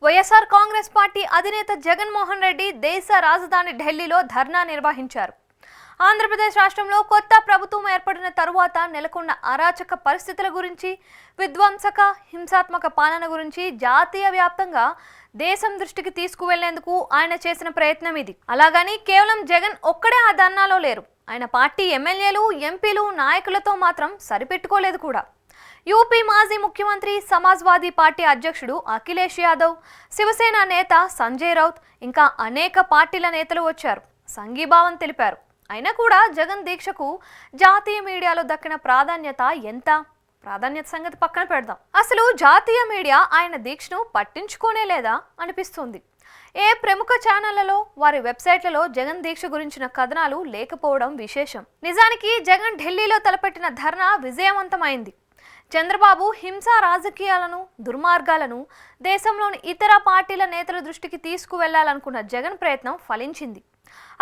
YSR Congress party అధినేత జగన్మోహన్ రెడ్డి దేశ రాజధాని ఢిల్లీలో ధర్నా నిర్వహించారు. ఆంధ్రప్రదేశ్ రాష్ట్రంలో కొత్త ప్రభుత్వం ఏర్పడిన తరువాత నెలకొన్న అరాచక పరిస్థితుల గురించి, విధ్వంసక హింసాత్మక పాలన గురించి జాతీయ వ్యాప్తంగా దేశం దృష్టికి తీసుకువెళ్లేందుకు ఆయన చేసిన ప్రయత్నం ఇది. అలాగని కేవలం జగన్ ఒక్కడే ఆ ధర్నాలో లేరు. ఆయన పార్టీ ఎమ్మెల్యేలు, ఎంపీలు, నాయకులతో మాత్రం సరిపెట్టుకోలేదు కూడా. యూపీ మాజీ ముఖ్యమంత్రి, సమాజ్వాదీ పార్టీ అధ్యక్షుడు అఖిలేష్ యాదవ్, శివసేన నేత సంజయ్ రౌత్, ఇంకా అనేక పార్టీల నేతలు వచ్చారు, సంఘీభావం తెలిపారు. అయినా కూడా జగన్ దీక్షకు జాతీయ మీడియాలో దక్కిన ప్రాధాన్యత సంగతి పక్కన పెడదాం. అసలు జాతీయ మీడియా ఆయన దీక్షను పట్టించుకోనే లేదా అనిపిస్తుంది. ఏ ప్రముఖ ఛానళ్లలో, వారి వెబ్సైట్లలో జగన్ దీక్ష గురించిన కథనాలు లేకపోవడం విశేషం. నిజానికి జగన్ ఢిల్లీలో తలపెట్టిన ధర్నా విజయవంతమైంది. చంద్రబాబు హింసా రాజకీయాలను, దుర్మార్గాలను దేశంలోని ఇతర పార్టీల నేతల దృష్టికి తీసుకువెళ్లాలనుకున్న జగన్ ప్రయత్నం ఫలించింది.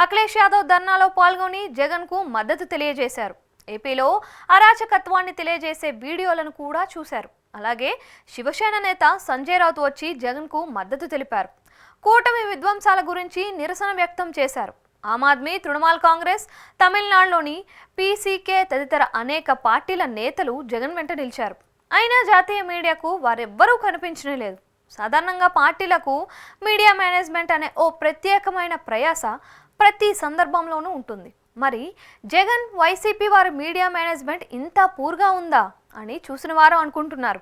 అఖిలేష్ యాదవ్ ధర్నాలో పాల్గొని జగన్కు మద్దతు తెలియజేశారు. ఏపీలో అరాచకత్వాన్ని తెలియజేసే వీడియోలను కూడా చూశారు. అలాగే శివసేన నేత సంజయ్ రౌత్ వచ్చి జగన్కు మద్దతు తెలిపారు. కూటమి విధ్వంసాల గురించి నిరసన వ్యక్తం చేశారు. ఆమ్ ఆద్మీ, తృణమూల్ కాంగ్రెస్, తమిళనాడులోని పీసీకే తదితర అనేక పార్టీల నేతలు జగన్ వెంట నిలిచారు. అయినా జాతీయ మీడియాకు వారెవ్వరూ కనిపించలేదు. సాధారణంగా పార్టీలకు మీడియా మేనేజ్మెంట్ అనే ఓ ప్రత్యేకమైన ప్రయాస ప్రతి సందర్భంలోనూ ఉంటుంది. మరి జగన్, వైసీపీ వారి మీడియా మేనేజ్మెంట్ ఇంత పూర్గా ఉందా అని చూసిన వారు అనుకుంటున్నారు.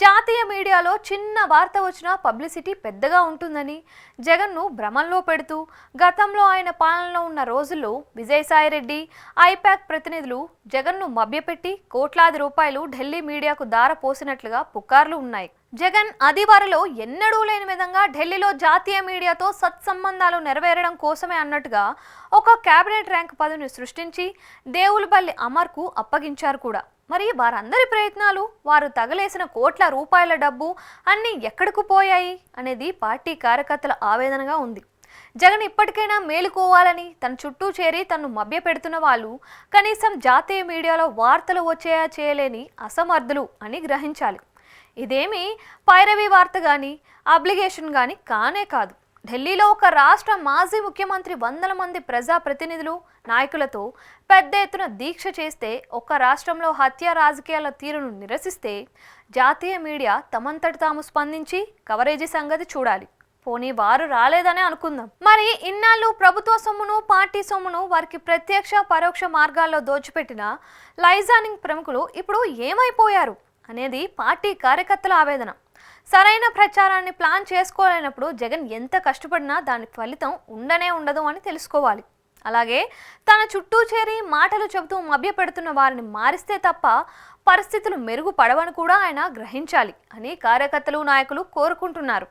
జాతీయ మీడియాలో చిన్న వార్త వచ్చినా పబ్లిసిటీ పెద్దగా ఉంటుందని జగన్ను భ్రమంలో పెడుతూ, గతంలో ఆయన పాలనలో ఉన్న రోజుల్లో విజయసాయిరెడ్డి, ఐపాక్ ప్రతినిధులు జగన్ను మభ్యపెట్టి కోట్లాది రూపాయలు ఢిల్లీ మీడియాకు దారపోసినట్లుగా పుకార్లు ఉన్నాయి. జగన్ అధివారిలో ఎన్నడూ లేని విధంగా ఢిల్లీలో జాతీయ మీడియాతో సత్సంబంధాలు నెరవేరడం కోసమే అన్నట్టుగా ఒక కేబినెట్ ర్యాంక్ పదవిని సృష్టించి దేవులపల్లి అమర్కు అప్పగించారు కూడా. మరి వారందరి ప్రయత్నాలు, వారు తగలేసిన కోట్ల రూపాయల డబ్బు అన్నీ ఎక్కడకు పోయాయి అనేది పార్టీ కార్యకర్తల ఆవేదనగా ఉంది. జగన్ ఇప్పటికైనా మేలుకోవాలని తన చుట్టూ చేరి తనను మభ్యపెడుతున్న వాళ్ళు కనీసం జాతీయ మీడియాలో వార్తలు వచ్చేలా చేయలేని అసమర్థులు అని గ్రహించాలి. ఇదేమీ పైరవీ వార్త కానీ, అబ్లిగేషన్ కానీ కానే కాదు. ఢిల్లీలో ఒక రాష్ట్ర మాజీ ముఖ్యమంత్రి వందల మంది ప్రజాప్రతినిధులు, నాయకులతో పెద్ద ఎత్తున దీక్ష చేస్తే, ఒక రాష్ట్రంలో హత్య రాజకీయాల తీరును నిరసిస్తే జాతీయ మీడియా తమంతటి తాము స్పందించి కవరేజీ సంగతి చూడాలి. పోనీ వారు రాలేదనే అనుకుందాం. మరి ఇన్నాళ్ళు ప్రభుత్వ సొమ్మును, పార్టీ సొమ్మును వారికి ప్రత్యక్ష పరోక్ష మార్గాల్లో దోచిపెట్టిన లైజానింగ్ ప్రముఖులు ఇప్పుడు ఏమైపోయారు అనేది పార్టీ కార్యకర్తల ఆవేదన. సరైన ప్రచారాన్ని ప్లాన్ చేసుకోలేనప్పుడు జగన్ ఎంత కష్టపడినా దాని ఫలితం ఉండదు అని తెలుసుకోవాలి. అలాగే తన చుట్టూ చేరి మాటలు చెబుతూ మభ్యపెడుతున్న వారిని మారిస్తే తప్ప పరిస్థితులు మెరుగుపడవని కూడా ఆయన గ్రహించాలి అని కార్యకర్తలు, నాయకులు కోరుకుంటున్నారు.